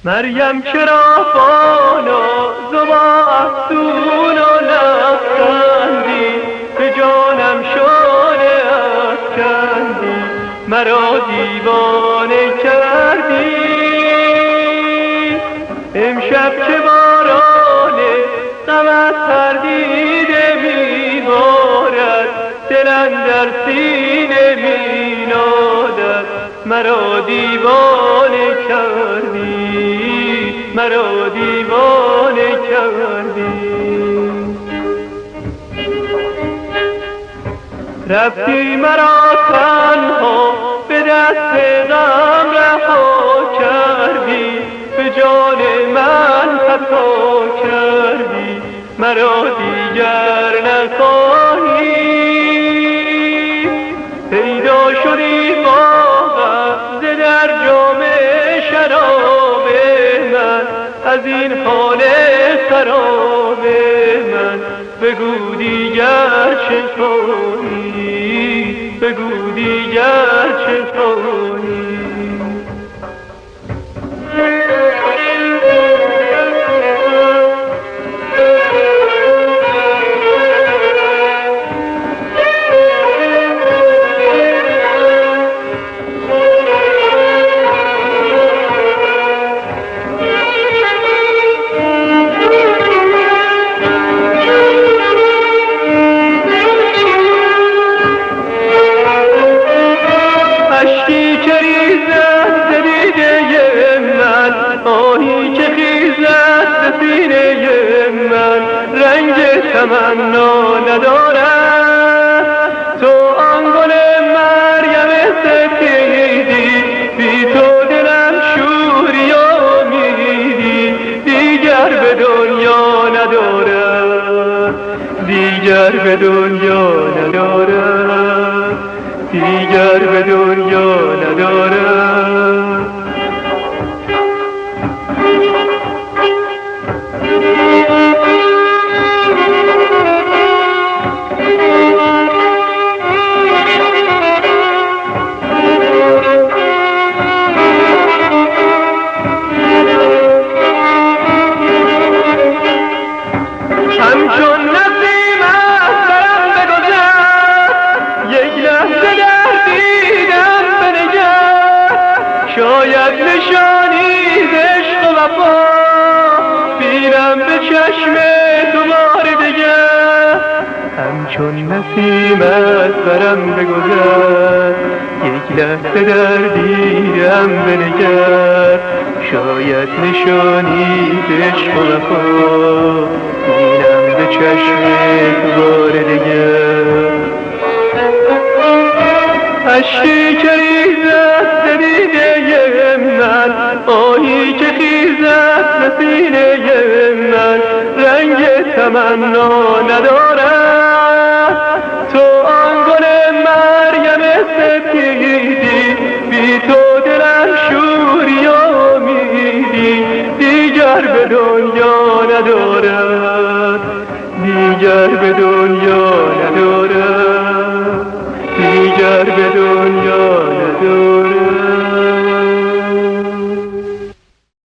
مریم چرا با ناز و با افسون و لبخندی به جانم شانه افکندی، مرا دیوانه کردی. امشب که باران غمت پردیده میبارد، دل اندر سینه مینالد، مرا دیوانه کردی، مرا دیوانه کردی. رفتی مرا تنها به دست غم رها کردی، به جان من خطا کردی، مرا دیگر نخواهی. پیدا شدی باغ در جام شراب من، از این حال خراب من بگو دیگر چه خواهی، بگو دیگر چه خواهی. اشکی که ریزد ز دیده من، آهی که خیزد ز سینه من، رنگ تمنا ندارد تو آن گل مریم سپیدی. بی تو دلم شوری امیدی، دیگر به دنیا ندارد، دیگر به دنیا ندارد، دیگر به دنیا ندارم. همچون نسیم از برم بگذر، یک لحظه در دیدم بنگر، شاید نشانی ز عشق و وفا بینم به چشم تو بار دگر. همچون نسیم از برم بگذر، یک لحظه در دیدم بنگر، شاید نشانی ز عشق و وفا بینم به چشم تو بار دگر. اشکی که ریزد ز دیده من، آهی که خیزد ز سینه من، رنگ تمنا ندارد تو آن گل مریم سپیدی. بی تو دلم شوری امیدی، دیگر به دنیا ندارد، دیگر به دنیا